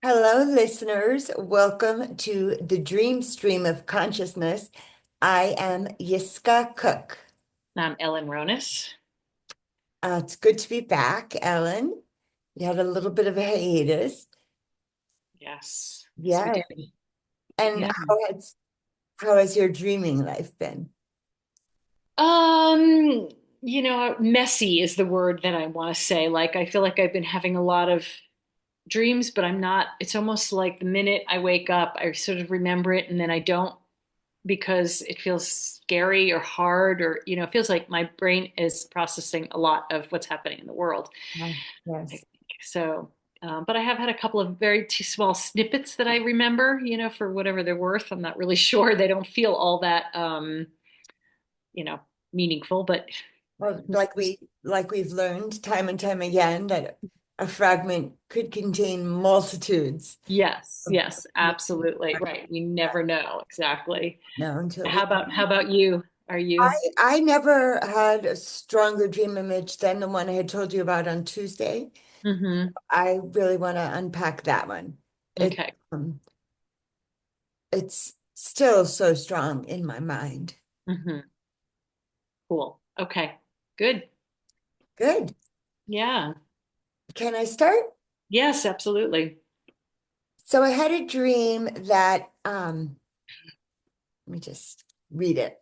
Hello, listeners. Welcome to the Dream Stream of Consciousness. I am Yiskah Koock. I'm Ellen Ronis. It's good to be back, Ellen. You had a little bit of a hiatus. Yes, yes, we Yeah. did. And Yeah. how has your dreaming life been? Um, Messy is the word that I want to say. Like, I feel like I've been having a lot of dreams, but I'm not, it's almost like the minute I wake up, I sort of remember it and then I don't because it feels scary or hard or, it feels like my brain is processing a lot of what's happening in the world. I Yes. think. So, but I have had a couple of very small snippets that I remember, for whatever they're worth. I'm not really sure. They don't feel all that, you know, meaningful, but Well, like we've learned time and time again that a fragment could contain multitudes yes, of yes, absolutely. Right. We never know exactly. no until How we about, how about you? Are I you? I never had a stronger dream image than the one I had told you about on Tuesday. Hmm. I really want to unpack that one. It Okay. it's still so strong in my mind. Hmm. Cool. Okay. Good. Good. Yeah. Can I start? Yes, absolutely. So I had a dream that let me just read it.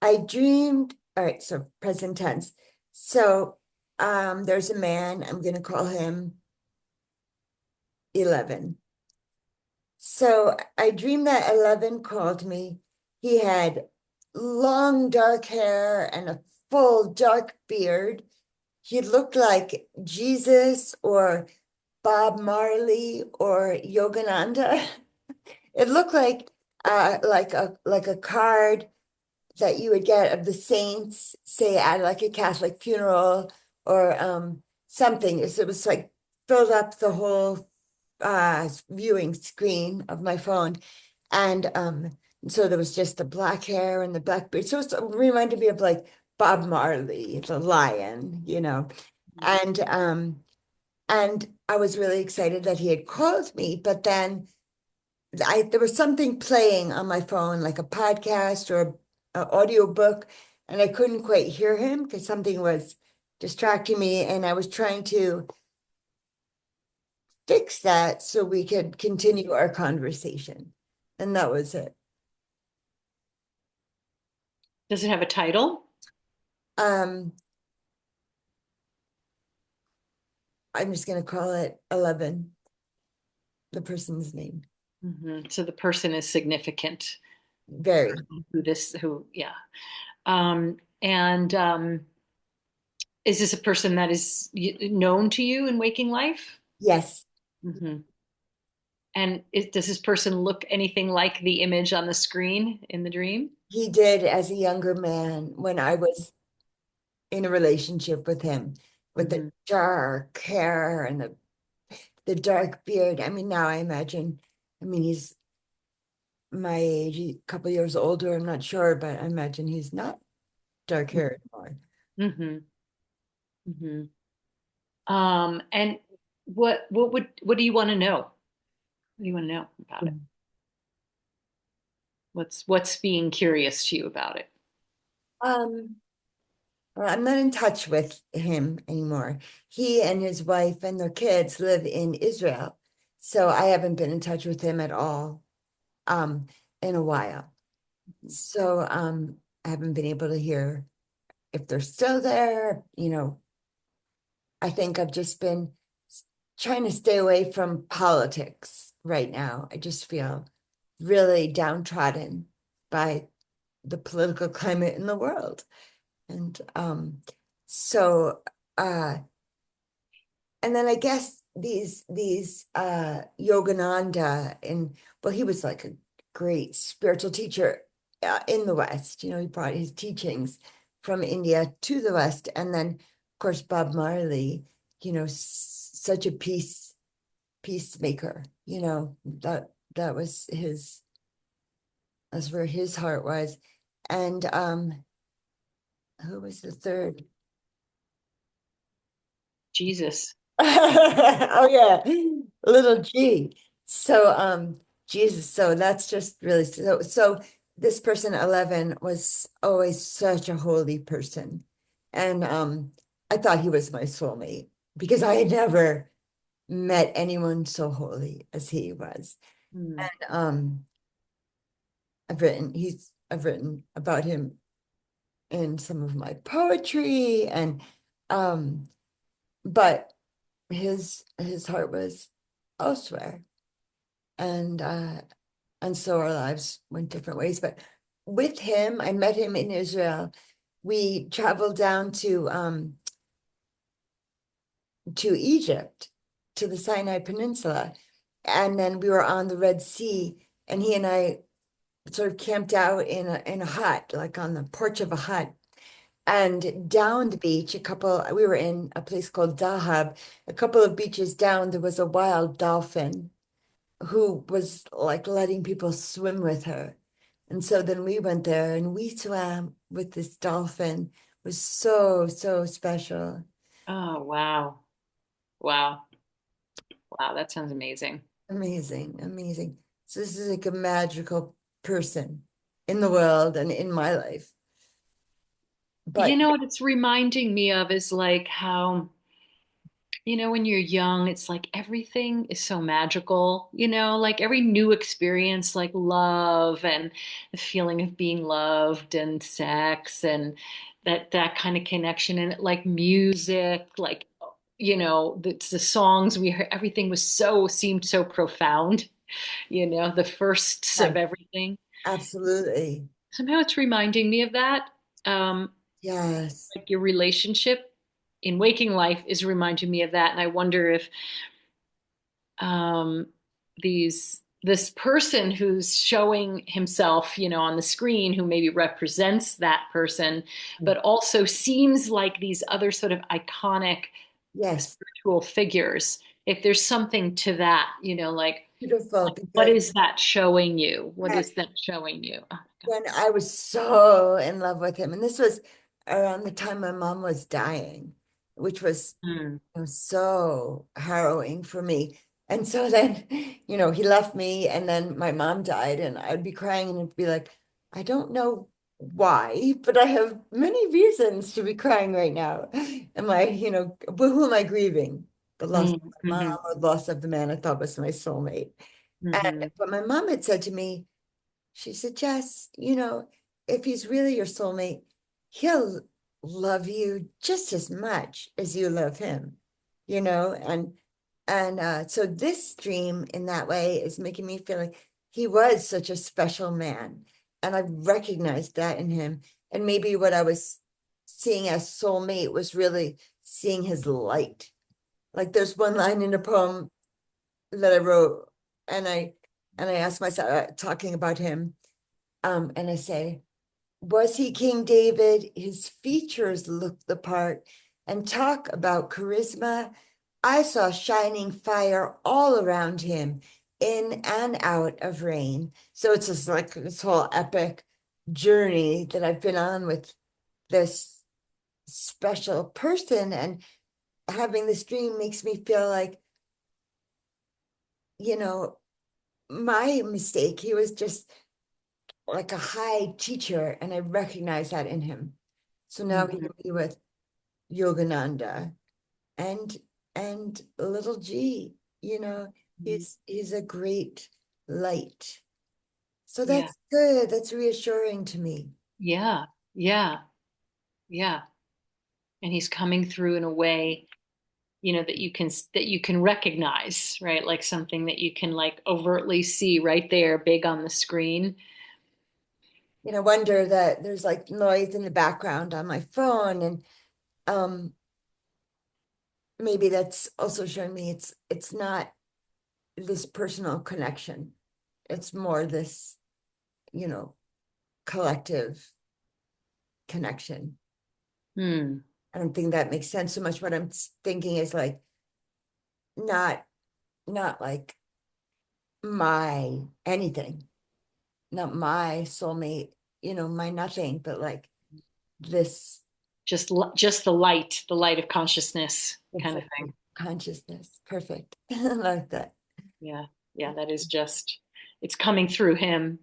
I dreamed, all right, so present tense. So there's a man, I'm gonna call him 11. So I dreamed that 11 called me. He had long dark hair and a full dark beard. He looked like Jesus or Bob Marley or Yogananda. It looked like a card that you would get of the saints, say at like a Catholic funeral or something. It was like filled up the whole viewing screen of my phone. And so there was just the black hair and the black beard. So it reminded me of like Bob Marley, the lion. And I was really excited that he had called me, but then there was something playing on my phone, like a podcast or an audio book, and I couldn't quite hear him because something was distracting me, and I was trying to fix that so we could continue our conversation. And that was it. Does it have a title? Um, I'm just gonna call it 11, the person's name. So the person is significant. Very. Yeah. And is this a person that is known to you in waking life? Yes, Hmm. And does this person look anything like the image on the screen in the dream? he did as a younger man when I was in a relationship with him, with the Hmm. dark hair and the dark beard. I mean, now I mean, he's my age, a couple years older, I'm not sure, but I imagine he's not dark hair anymore. Hmm. Hmm. And what do you want to know? What do you want to know about it? What's being curious to you about it? Um, well, I'm not in touch with him anymore. He and his wife and their kids live in Israel, so I haven't been in touch with him at all, in a while. So, I haven't been able to hear if they're still there. I think I've just been trying to stay away from politics right now. I just feel really downtrodden by the political climate in the world. And so uh and then I guess these Yogananda, and well, he was like a great spiritual teacher in the West. He brought his teachings from India to the West. And then of course Bob Marley, such a peacemaker. That was his that's where his heart was. And who was the third? Jesus. Oh yeah, little G. So Jesus, so that's just really so this person 11 was always such a holy person. And I thought he was my soulmate because I had never met anyone so holy as he was. Hmm. And I've written about him in some of my poetry and um but his heart was elsewhere. And and so our lives went different ways. But with him, I met him in Israel. We traveled down to Egypt, to the Sinai Peninsula, and then we were on the Red Sea, and he and I sort of camped out in a hut, like on the porch of a hut. And down the beach, we were in a place called Dahab. A couple of beaches down, there was a wild dolphin who was like letting people swim with her. And so then we went there and we swam with this dolphin. It was so, so special. Oh, wow. Wow. Wow. That sounds amazing. Amazing, amazing. So this is like a magical person in the world and in my life. You But know what it's reminding me of is like how, when you're young, it's like everything is so magical, like every new experience, like love and the feeling of being loved and sex and that kind of connection and like music, like, the songs we heard, everything seemed so profound, the firsts yeah, of everything. absolutely. Somehow it's reminding me of that. Um, Yes. like your relationship in waking life is reminding me of that. And I wonder if um, this person who's showing himself, on the screen, who maybe represents that person, but also seems like these other sort of iconic Yes. spiritual figures. If there's something to that, like Beautiful what because is that showing you? What uh, is that showing you? Oh my when I was so in love with him, and this was around the time my mom was dying, which was God. it was so harrowing for me. And so then, he left me, and then my mom died, and I'd be crying and it'd be like, I don't know why, but I have many reasons to be crying right now. But who am I grieving? The loss of my mom Mm-hmm. or the loss of the man I thought was my soulmate. And Mm-hmm. but my mom had said to me, she said, Jess, if he's really your soulmate, he'll love you just as much as you love him, and so this dream in that way is making me feel like he was such a special man. And I recognized that in him. And maybe what I was seeing as soulmate was really seeing his light. Like there's one line in a poem that I wrote, and I asked myself, talking about him, and I say, was he King David? His features looked the part. And talk about charisma. I saw shining fire all around him, in and out of rain. So it's just like this whole epic journey that I've been on with this special person. And having this dream makes me feel like, you know, my mistake. He was just like a high teacher, and I recognize that in him. So now he Mm-hmm. can be with Yogananda and little G, he's a great light. So Yeah. that's good. That's reassuring to me. Yeah. Yeah. Yeah. And he's coming through in a way, that you can recognize, right? Like something that you can like overtly see right there, big on the screen. Wonder that there's like noise in the background on my phone, and um maybe that's also showing me it's not this personal connection. It's more this, you know, collective connection. Hmm. I don't think that makes sense so much. What I'm thinking is like not not like my anything, not my soulmate, my nothing, but like this. Just the light of consciousness kind of Exactly. thing. consciousness. Perfect. I like that. Yeah. Yeah, that is just it's coming through him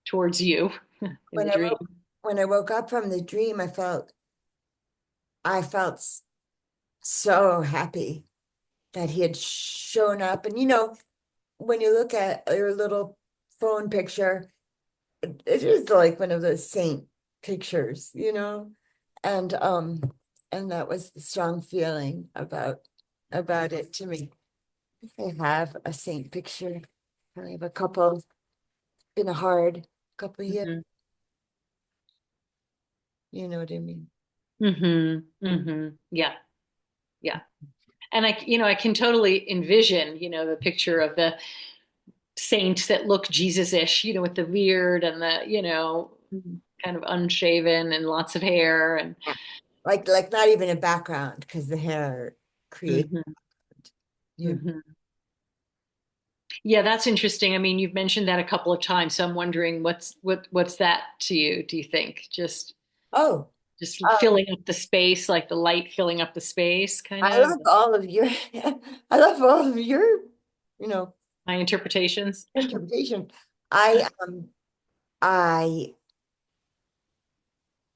towards you in When the I dream. woke when I woke up from the dream, I felt so happy that he had shown up. And when you look at your little phone picture, it is like one of those saint pictures. And and that was the strong feeling about it to me. I have a saint picture. I have a couple, been a hard couple of years, Hmm. you know what I mean? Hmm. Hmm. Yeah. Yeah. And I can totally envision, the picture of the saint that look Jesus-ish, with the beard and the, Mhm. kind of unshaven and lots of hair and Yeah. Like not even a background because the hair creates, hmm. you Hmm. Yeah, that's interesting. I mean, you've mentioned that a couple of times, so I'm wondering what's that to you, do you think? oh, Just um, filling up the space, like the light filling up the space, kind I of love all of your I love all of your, you know, my interpretations. interpretation. I I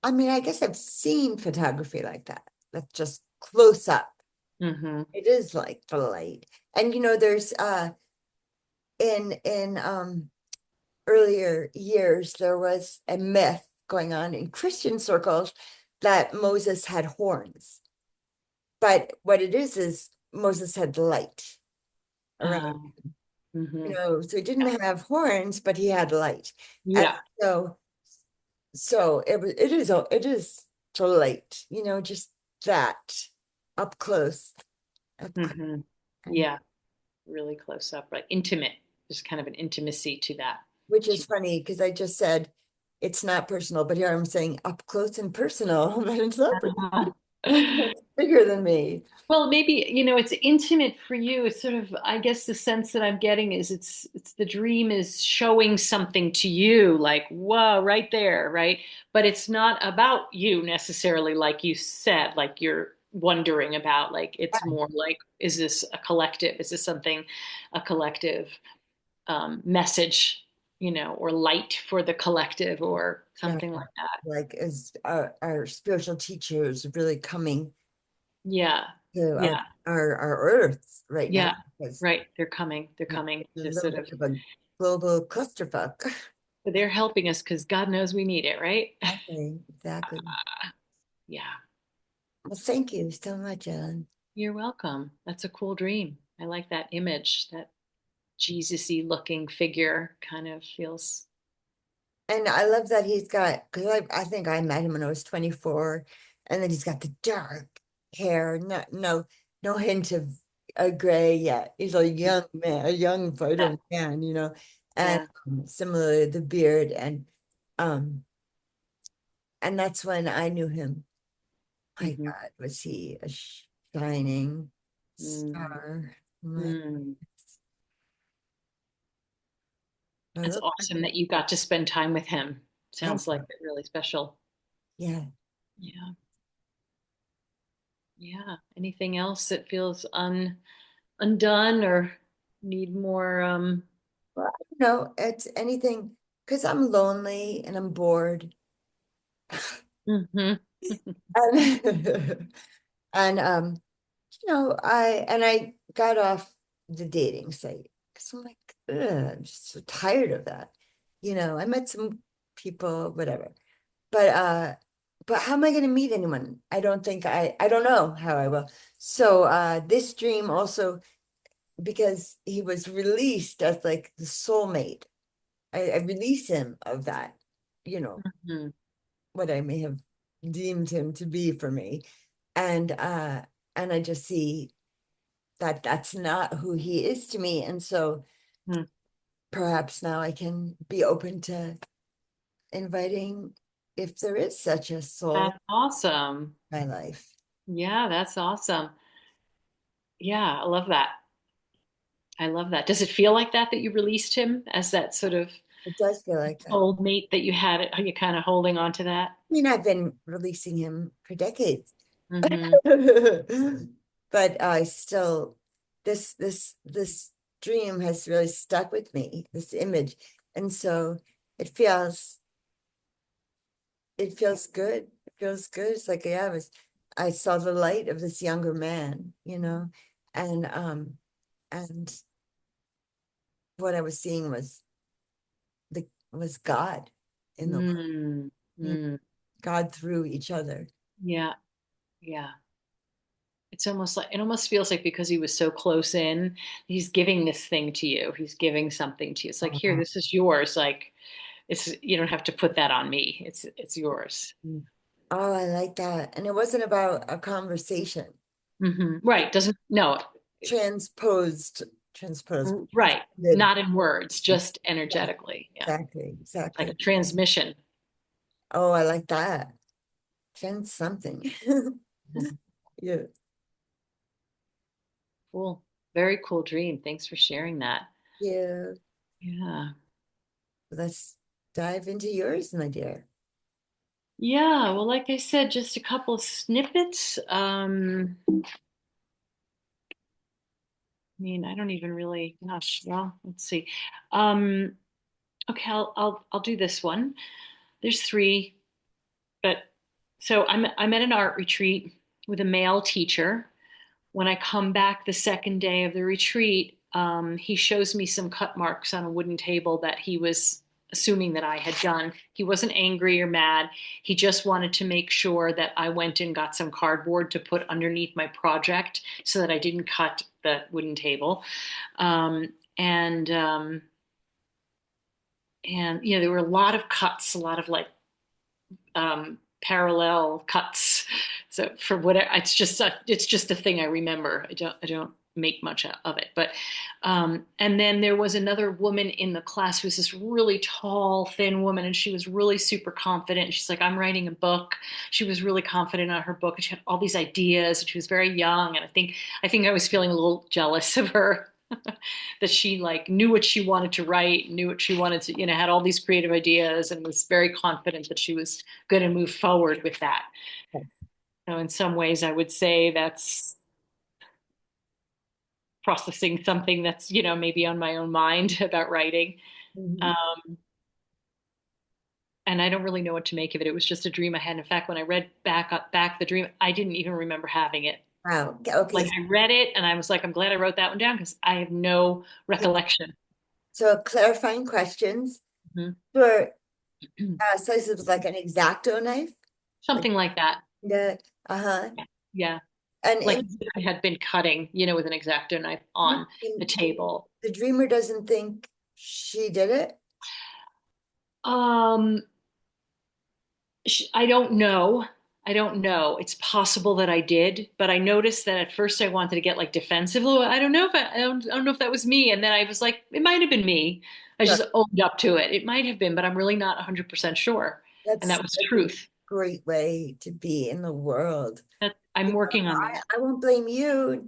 I mean, I guess I've seen photography like that. That's just close up. Hmm. It is like the light. And there's in earlier years there was a myth going on in Christian circles that Moses had horns. But what it is Moses had light around. Hmm. So he didn't have horns, but he had light. And Yeah. so it is the light, just that up close, up close. Hmm. And Yeah. Really close up, like intimate. There's kind of an intimacy to that. which is funny because I just said it's not personal, but here I'm saying up close and personal, but it's not it's bigger than me. Well, maybe, it's intimate for you. It's sort of, I guess the sense that I'm getting is it's the dream is showing something to you, like, whoa, right there, right? But it's not about you necessarily, like you said, like you're wondering about, like it's more like, is this a collective? Is this something, a collective message, or light for the collective or Yeah, something like that? like is our spiritual teachers really coming Yeah. to our Yeah. our earth right now Yeah. because Right. They're coming. They're yeah, coming it's a to little sort bit of of a global clusterfuck. they're helping us because God knows we need it, right? Exactly. Yeah. Well, thank you so much, Ellen. You're welcome. That's a cool dream. I like that image, that Jesus-y looking figure kind of feels. And I love that he's got, because I think I met him when I was 24, and then he's got the dark hair, no hint of a gray yet. He's a young man, a young Yeah. vital man. And Yeah. similarly the beard um and that's when I knew him. My Hmm. God, was he a shining Mm. star? My, Mm. I That's look awesome that you got to spend time with him. yeah, Sounds like really special. yeah. Yeah. Yeah. Anything else that feels undone or need more Well, I don't know, it's anything because I'm lonely and I'm bored. mhm. And, and I got off the dating site because I'm like, ugh, I'm just so tired of that. I met some people, whatever. But how am I going to meet anyone? I don't know how I will. So this dream also, because he was released as like the soulmate, I release him of that, you know, Mhm. what I may have deemed him to be for me. And I just see that that's not who he is to me. And so Mhm. perhaps now I can be open to inviting if there is such a soul That's awesome. in my life. Yeah, that's awesome. Yeah, I love that. I love that. Does it feel like that you released him as that sort of It does feel like that. soulmate that you had? Are you kind of holding on to that? I mean, I've been releasing him for decades. Hmm. but I still, this dream has really stuck with me, this image. And so it feels, it feels good. It feels good. It's like, yeah, I saw the light of this younger man, and what I was seeing was God in the world, Mm, you know, mm, God through each other. yeah, yeah. It's almost like it almost feels like because he was so close in, he's giving this thing to you. He's giving something to you. It's like, here, Oh, this is yours. Like it's you don't have to put that on me. It's yours. I like that. And it wasn't about a conversation. Right. Doesn't no. Transposed, transposed. Right. Transcended. Not in words, just Yes, energetically. Yeah. exactly, Like a exactly. transmission. Oh, I like that. Trans something. Mhm. Yeah. Cool. Very cool dream. Thanks for sharing that. Yeah. Yeah. Let's dive into yours, my dear. Yeah. Well, like I said, just a couple of snippets. I mean, I don't even really, gosh, well, let's see. Um, okay, I'll do this one. There's three, but so I'm at an art retreat with a male teacher. When I come back the second day of the retreat, he shows me some cut marks on a wooden table that he was assuming that I had done. He wasn't angry or mad. He just wanted to make sure that I went and got some cardboard to put underneath my project so that I didn't cut the wooden table. Um, and and you know there were a lot of cuts, a lot of like parallel cuts. So for whatever, it's just a thing I remember. I don't make much of it. But and then there was another woman in the class who was this really tall, thin woman, and she was really super confident. She's like, I'm writing a book. She was really confident on her book, and she had all these ideas, and she was very young. And I think I was feeling a little jealous of her. That she like knew what she wanted to write, knew what she wanted to, had all these creative ideas and was very confident that she was going to move forward with that. So in some ways, I would say that's processing something that's, maybe on my own mind about writing. Mhm. Um, and I don't really know what to make of it. It was just a dream I had. In fact, when I read back the dream, I didn't even remember having it. Wow. Okay. Like I read it and I was like, I'm glad I wrote that one down because I have no recollection. So clarifying questions Mhm. for slices with like an X-Acto knife. Like Something like that. the uh-huh. Yeah. And Like in I had been cutting, with an X-Acto knife on the table. the dreamer doesn't think she did it. Um, I don't know. I don't know. It's possible that I did, but I noticed that at first I wanted to get like defensive. Oh, I don't know if I don't know if that was me. And then I was like, it might have been me. I Look, just owned up to it. It might have been, but I'm really not 100% sure. And that's that was such a truth. great way to be in the world. That I'm working on that. I won't blame you,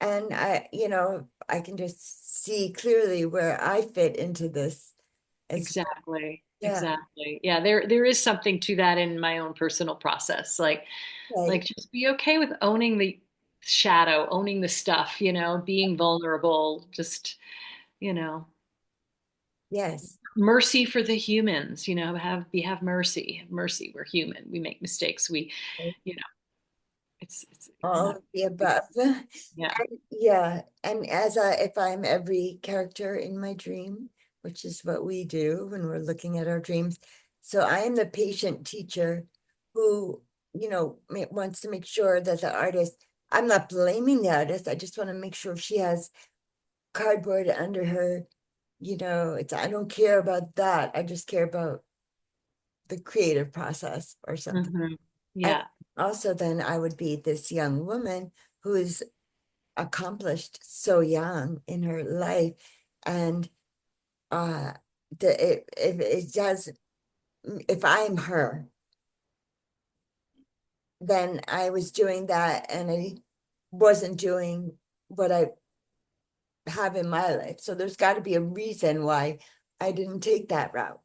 and I can just see clearly where I fit into this as Exactly. yeah, Exactly. Yeah, there is something to that in my own personal process. Like right. just be okay with owning the shadow, owning the stuff, being vulnerable, just, you know, Yes. mercy for the humans, have mercy. Mercy. We're human. We make mistakes. You know, it's All not of the above. yeah, And yeah, and if I'm every character in my dream, which is what we do when we're looking at our dreams. So I am the patient teacher who, wants to make sure that the artist, I'm not blaming the artist, I just want to make sure she has cardboard under her, I don't care about that. I just care about the creative process or something. hmm And yeah. also then I would be this young woman who is accomplished so young in her life, and uh it does, if I'm her, then I was doing that and I wasn't doing what I have in my life, so there's got to be a reason why I didn't take that route,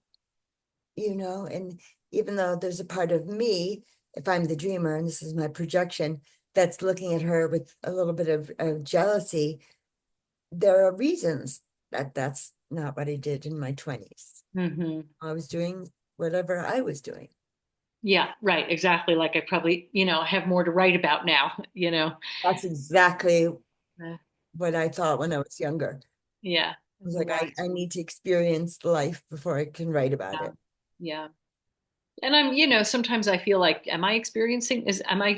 and even though there's a part of me, if I'm the dreamer and this is my projection, that's looking at her with a little bit of jealousy, there are reasons that that's not what I did in my 20s. Hmm. I was doing whatever I was doing. Yeah, right. Exactly. Like I probably, have more to write about now, That's exactly Uh, what I thought when I was younger. yeah. I was like, Right. I need to experience life before I can write about Yeah. it. Yeah. And I'm, sometimes I feel like, am I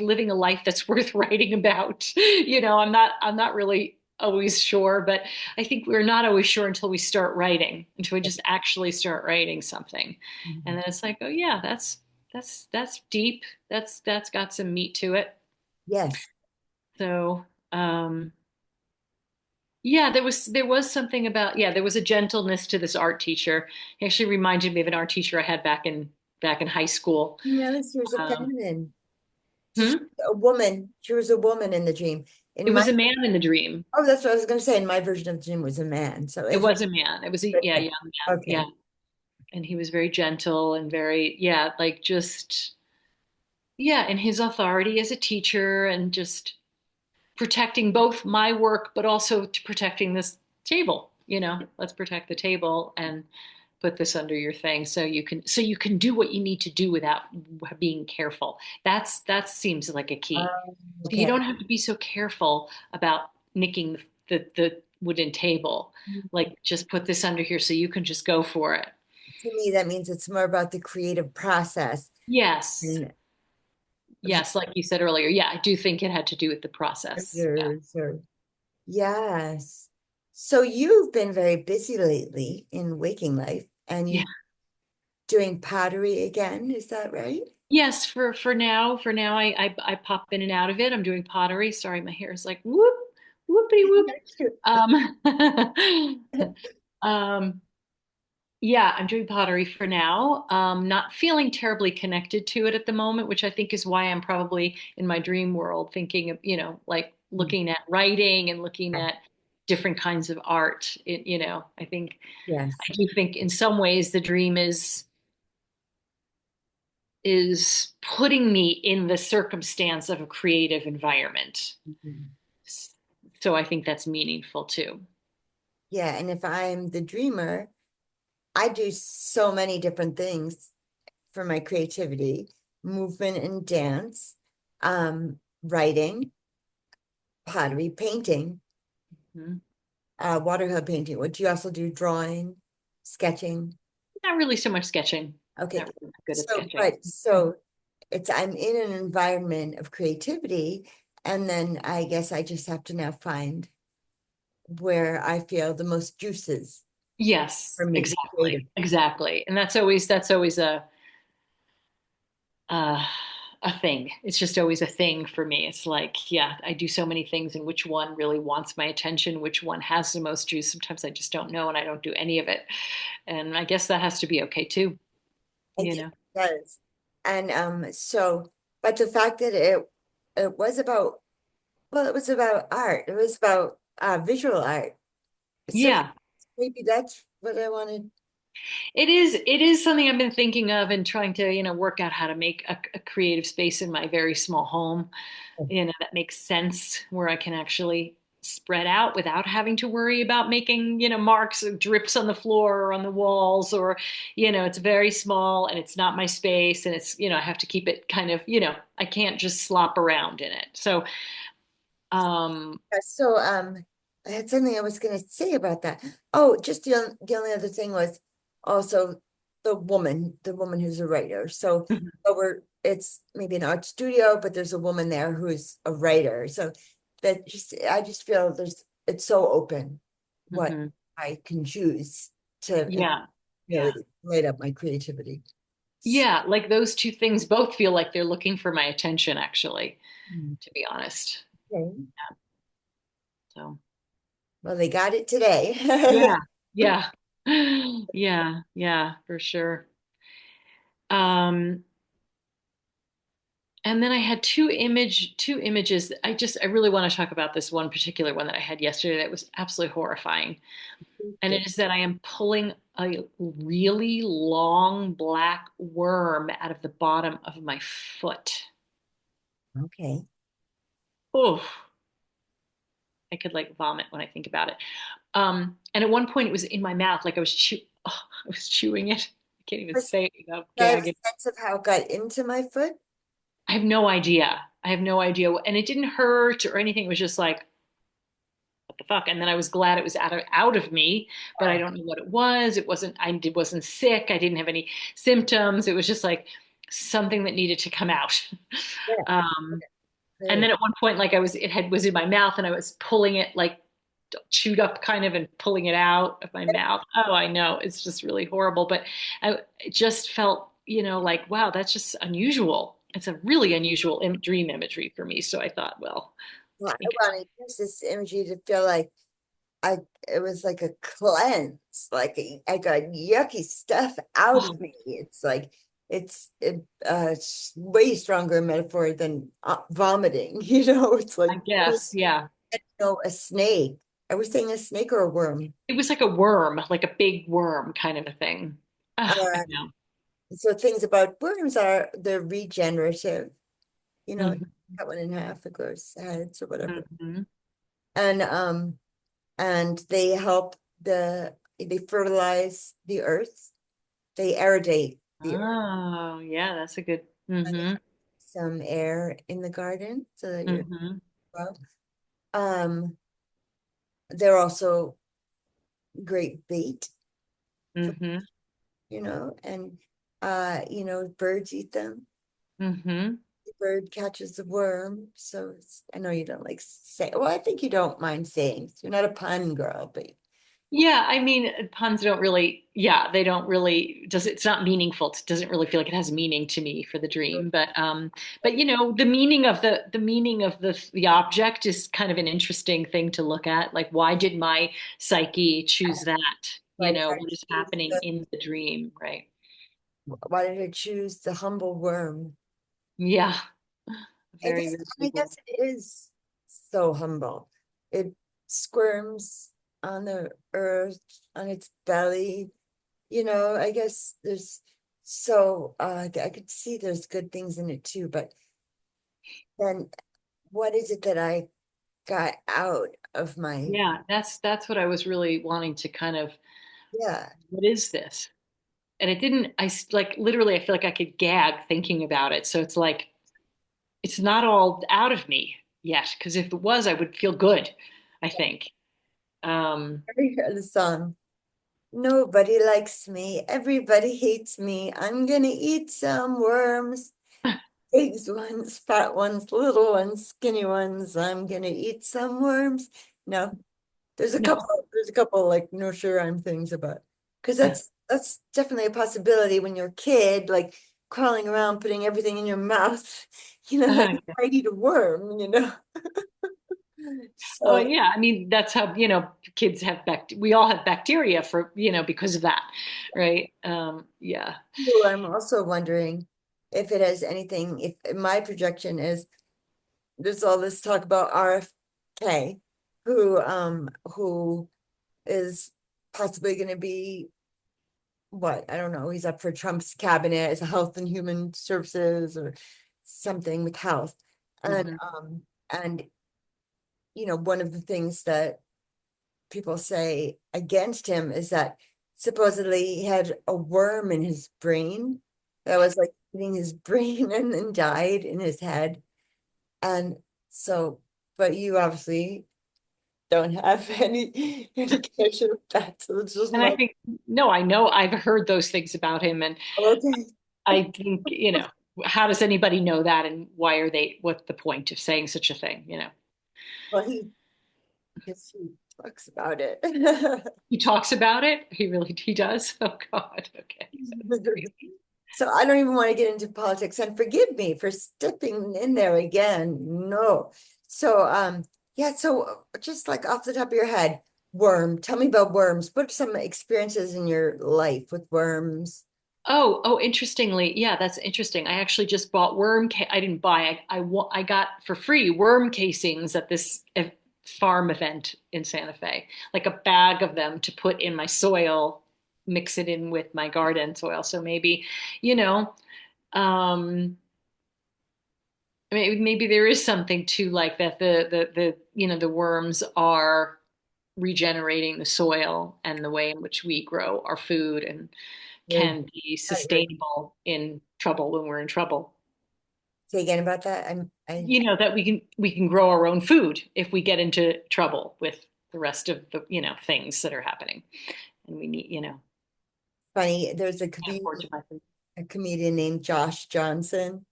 living a life that's worth writing about? I'm not really always sure, but I think we're not always sure until we start writing, until we just actually start writing something. And Mhm. then it's like, oh yeah, that's deep. That's got some meat to it. Yes. So, yeah, there was something about, yeah, there was a gentleness to this art teacher. He actually reminded me of an art teacher I had back in high school. You notice she was a Um, feminine. She's hmm? a woman. She was a woman in the dream. It In my was a man in the dream. Oh, that's what I was going to say. In my version of the dream was a man. So It it's was a man. It was a, yeah, young man. Yeah. okay. And he was very gentle and very, yeah, like just, yeah, in his authority as a teacher and just protecting both my work, but also to protecting this table. Let's protect the table and put this under your thing so you can do what you need to do without being careful. That seems like a key. So you Okay. don't have to be so careful about nicking the wooden table. Like just put this under here so you can just go for it. To me, that means it's more about the creative process. Yes. And Yes, like you said earlier. Yeah, I do think it had to do with the process. Yeah. yours or yes. So you've been very busy lately in waking life and Yeah. you doing pottery again, is that right? Yes, for now, I pop in and out of it. I'm doing pottery. Sorry, my hair is like whoop, whoopity whoop. Um, um, yeah, I'm doing pottery for now. Not feeling terribly connected to it at the moment, which I think is why I'm probably in my dream world thinking of, like looking at writing and looking at different kinds of art. I think Yes. I do think in some ways the dream is putting me in the circumstance of a creative environment. Mhm. So I think that's meaningful too. Yeah, and if I'm the dreamer, I do so many different things for my creativity, movement and dance, writing, pottery, painting, Mhm. watercolor painting. Would you also do drawing, sketching? Not really so much sketching. Okay. Not really good at So, sketching. but so it's I'm in an environment of creativity, and then I guess I just have to now find where I feel the most juices Yes, for me exactly, creative. exactly. And that's always uh, a thing. It's just always a thing for me. It's like, yeah, I do so many things, and which one really wants my attention? Which one has the most juice? Sometimes I just don't know, and I don't do any of it. And I guess that has to be okay too, I you think know? it does. And so, but the fact that it was about, well, it was about art. It was about visual art. So Yeah. maybe that's what I wanted. It is something I've been thinking of and trying to, work out how to make a creative space in my very small home, that makes sense where I can actually spread out without having to worry about making, marks or drips on the floor or on the walls or, it's very small and it's not my space and it's, I have to keep it kind of, I can't just slop around in it. So, um, So I had something I was going to say about that. Oh, just the only other thing was also the woman who's a writer. So but it's maybe an art studio, but there's a woman there who's a writer. So that just I just feel it's so open what mhm. I can choose to Yeah. really Yeah. light up my creativity. Yeah, like those two things both feel like they're looking for my attention, actually, Mm. to be honest. Okay. So, Well, they got it today. yeah, yeah, yeah, for sure. Um, and then I had two images. I really want to talk about this one particular one that I had yesterday that was absolutely horrifying. And it is that I am pulling a really long black worm out of the bottom of my foot. Okay. Oh, I could like vomit when I think about it. And at one point it was in my mouth, like I was chewing it. I can't even First, say it without I have gagging. a sense of how it got into my foot. I have no idea. I have no idea. And it didn't hurt or anything. It was just like, what the fuck? And then I was glad it was out of me, but I don't know what it was. Wasn't sick. I didn't have any symptoms. It was just like something that needed to come out. Yeah, Um, and great. then at one point, like was in my mouth and I was pulling it like chewed up kind of and pulling it out of my mouth. Oh, I know. It's just really horrible. But it just felt, like, wow, that's just unusual. It's a really unusual dream imagery for me. So I thought, well, Well, I I think want to use this imagery to feel like I it was like a cleanse, like I got yucky stuff out oh, of me. It's like it's way stronger metaphor than vomiting. It's like I guess, yeah. a snake. Are we saying a snake or a worm? It was like a worm, like a big worm kind of a thing. I Uh, know. so things about worms are they're regenerative. Hmm. Cut one in half, it grows heads or whatever, Hmm. and they help they fertilize the earth, they aerate the earth, Oh, yeah, that's a good. Hmm. some air in the garden so that you're Hmm. well. Um, they're also great bait for, Hmm. and birds eat them. Hmm. The bird catches the worm, so I know you don't like say. Well, I think you don't mind saying you're not a pun girl, but Yeah, I mean, puns don't really, yeah, they don't really, it's not meaningful. It doesn't really feel like it has meaning to me for the dream. But the meaning of the object is kind of an interesting thing to look at. Like, why did my psyche choose that? why did I What is choose happening in the dream, right? why did I choose the humble worm? Yeah, I very, guess very I cool. guess it is so humble. It squirms on the earth on its belly. I guess there's so I could see there's good things in it too, but then what is it that I got out of my Yeah, that's what I was really wanting to kind of, yeah. what is this? And it didn't, like literally, I feel like I could gag thinking about it. So it's like, it's not all out of me yet, because if it was, I would feel good, I think. Um, Ever hear the song? Nobody likes me, everybody hates me. I'm gonna eat some worms. Big ones, fat ones, little ones, skinny ones. I'm gonna eat some worms. No, no. there's a couple like no sure I'm things about because that's definitely a possibility when you're a kid, like crawling around, putting everything in your mouth, that you might eat a worm. Oh So yeah, I mean that's how kids have we all have bacteria for because of that, right? Yeah. I'm also wondering if it has anything, if my projection is there's all this talk about RFK, who is possibly going to be what I don't know. He's up for Trump's cabinet as a health and human services or something with health, and Hmm. one of the things that people say against him is that supposedly he had a worm in his brain that was like eating his brain and then died in his head, and so, but you obviously don't have any indication of that. So it's just And I my think no, I know I've heard those things about him, and okay. I think how does anybody know that, and what's the point of saying such a thing? Well, yes, he talks about it. He talks about it. He does. Oh God. Okay. That's crazy. So I don't even want to get into politics and forgive me for stepping in there again. No. So yeah, so just like off the top of your head, tell me about worms. What are some experiences in your life with worms? Oh, interestingly, yeah, that's interesting. I actually just bought I didn't buy, I got for free worm casings at this farm event in Santa Fe, like a bag of them to put in my soil, mix it in with my garden soil. So maybe, you know, um, I mean, maybe there is something to like that the worms are regenerating the soil and the way in which we grow our food and You're, can be you're sustainable in trouble when we're in trouble. say again about that. I That we can grow our own food if we get into trouble with the rest of the, things that are happening. And we need, funny. There's can't afford to buy food. a comedian named Josh Johnson.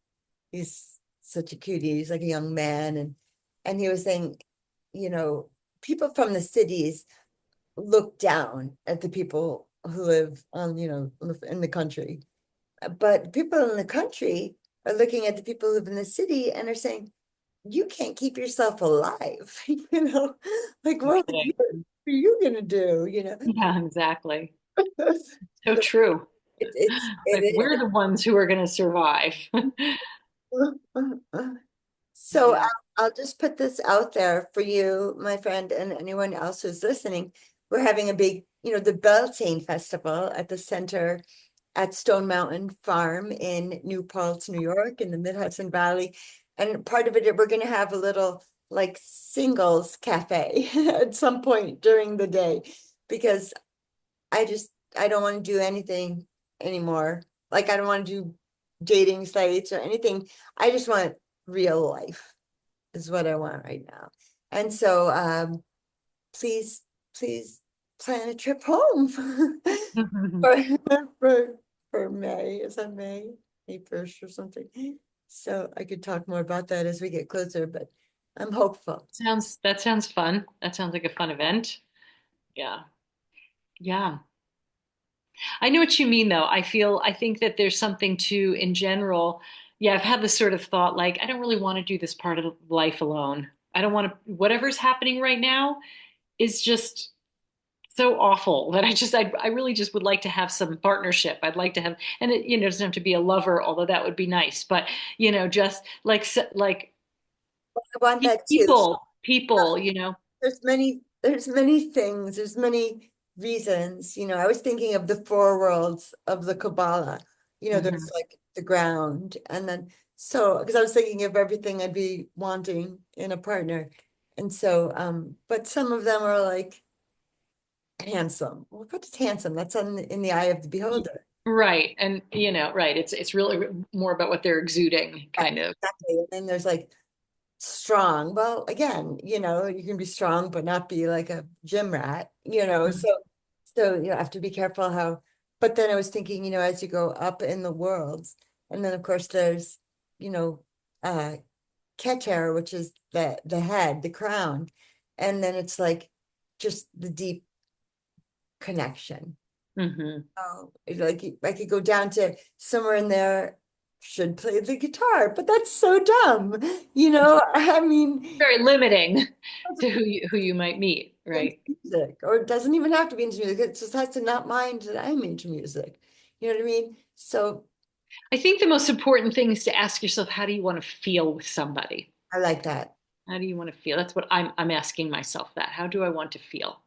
He's such a cutie. He's like a young man, and he was saying, you know, people from the cities look down at the people who live on, live in the country. But people in the country are looking at the people who live in the city and are saying, you can't keep yourself alive. Like Right. are you gonna do? Yeah, exactly. So So true. Like it we're the ones who are going to survive. is. So Yeah. I'll just put this out there for you, my friend, and anyone else who's listening. We're having a big, the Beltane Festival at the center at Stone Mountain Farm in New Paltz, New York, in the Mid Hudson Valley. And part of it, we're going to have a little like singles cafe at some point during the day because I don't want to do anything anymore. Like I don't want to do dating sites or anything. I just want real life is what I want right now. And so please, please plan a trip home for for for May. Is that May? May 1st or something. So I could talk more about that as we get closer, but I'm hopeful. That sounds fun. That sounds like a fun event. Yeah. Yeah. I know what you mean though. I think that there's something to in general. Yeah, I've had this sort of thought like I don't really want to do this part of life alone. I don't want to whatever's happening right now is just so awful that I really just would like to have some partnership. I'd like to have, and it doesn't have to be a lover, although that would be nice, but just like I want that too. people. There's many things, there's many reasons. I was thinking of the four worlds of the Kabbalah. There's Mhm. like the ground, and then so because I was thinking of everything I'd be wanting in a partner. And so but some of them are like handsome. Well, what is handsome? That's in the eye of the beholder. Right. And right. It's really more about what they're exuding, Yes, kind of. exactly. And then there's like strong. Well, again, you can be strong but not be like a gym rat, so you have to be careful how, but then I was thinking, as you go up in the worlds, and then of course there's, you know, uh Keter, which is the head, the crown, and then it's like just the deep connection. Hmm. Oh, like I could go down to somewhere in there, should play the guitar, but that's so dumb, I mean, Very limiting to who you might meet, into right? music, or it doesn't even have to be into music. It just has to not mind that I'm into music. You know what I mean? So I think the most important thing is to ask yourself, how do you want to feel with somebody? I like that. How do you want to feel? That's what I'm asking myself that. How do I want to feel?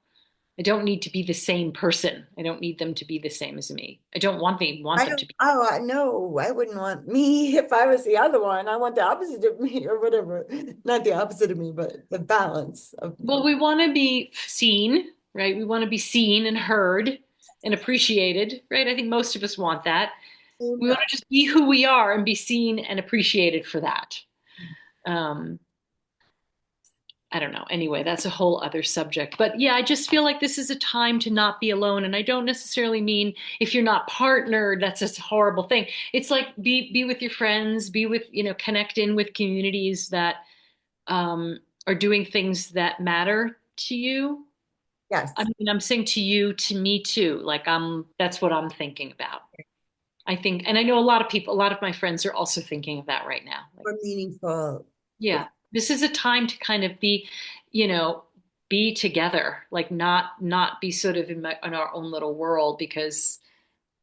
I don't need to be the same person. I don't need them to be the same as me. I don't want I them don't, to be. oh, no, I wouldn't want me if I was the other one. I want the opposite of me or whatever. Not the opposite of me, but the balance of Well, me. we want to be seen, right? We want to be seen and heard and appreciated, right? I think most of us want that. We want to just be who we are and be seen and appreciated for that. Um, I don't know. Anyway, that's a whole other subject. But yeah, I just feel like this is a time to not be alone. And I don't necessarily mean if you're not partnered, that's a horrible thing. It's like be with your friends, be with, connect in with communities that are doing things that matter to you. I Yes, mean, I'm saying to you, to me too. Like that's what I'm thinking about. I think, and I know a lot of my friends are also thinking of that right now. Like, more meaningful. yeah, this is a time to kind of you know, be together, like not be sort of in our own little world because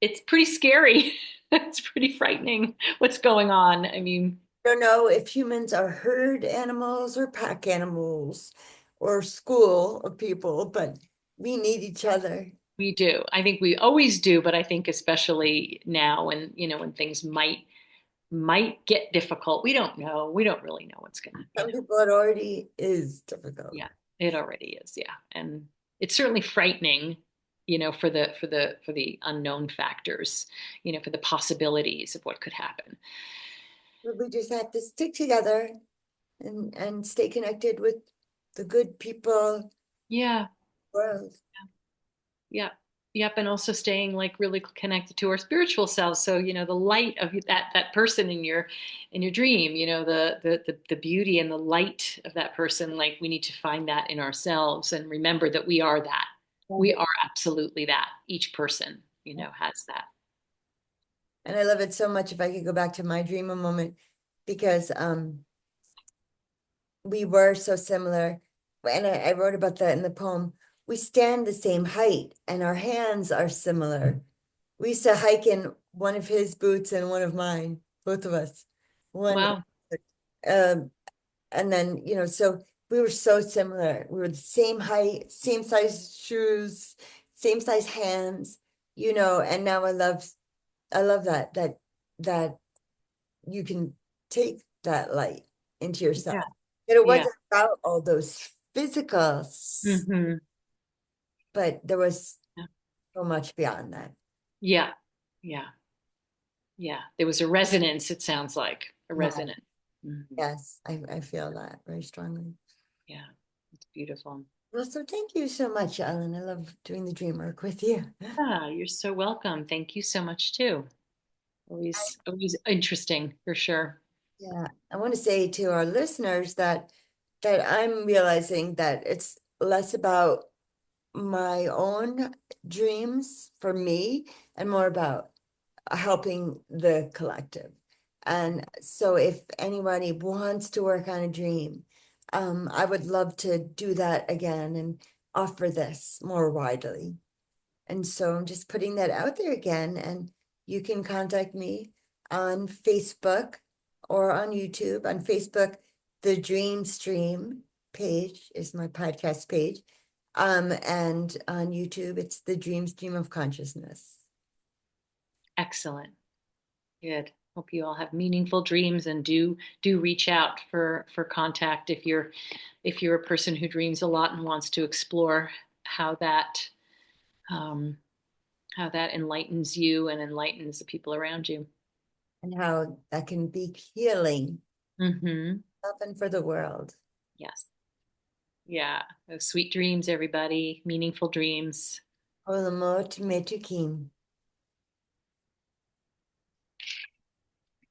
it's pretty scary. It's pretty frightening what's going on. I mean, Don't know if humans are herd animals or pack animals or school of people, but we need each other. we do. I think we always do, but I think especially now when things might might get difficult. We don't know. We don't really know what's gonna, Some people it already is difficult. yeah, it already is. Yeah. And it's certainly frightening, for the unknown factors, for the possibilities of what could happen. But we just have to stick together and stay connected with the good people Yeah. world. Yep. Yep. And also staying like really connected to our spiritual selves. So, the light of that person in your dream, the beauty and the light of that person, like we need to find that in ourselves and remember that we are that. We are absolutely that. Each person, has that. And I love it so much. If I could go back to my dream a moment, because we were so similar. And I wrote about that in the poem. We stand the same height and our hands are similar. We used to hike in one of his boots and one of mine, both of us. One, Wow. um, and then, so we were so similar. We were the same height, same size shoes, same size hands, and now I love that you can take that light into yourself. Yeah. And it Yeah. wasn't about all those physicals, Hmm. but there was Yeah. so much beyond that. Yeah. Yeah. Yeah. There was a resonance, it sounds like a Right. resonance. Mhm. Yes, I feel that very strongly. Yeah. It's beautiful. Well, so thank you so much, Ellen. I love doing the dream work with you. Ah, you're so welcome. Thank you so much too. Always interesting for sure. Yeah, I want to say to our listeners that I'm realizing that it's less about my own dreams for me and more about helping the collective. And so if anybody wants to work on a dream, I would love to do that again and offer this more widely. And so I'm just putting that out there again. And you can contact me on Facebook or on YouTube. On Facebook, the Dream Stream page is my podcast page. And on YouTube, it's the Dream Stream of Consciousness. Excellent. Good. Hope you all have meaningful dreams and do reach out for contact if you're a person who dreams a lot and wants to explore how that um, how that enlightens you and enlightens the people around you. And how that can be healing, Mm-hmm. often for the world. Yes. Yeah. Those sweet dreams, everybody. Meaningful dreams. Olamo Metukim.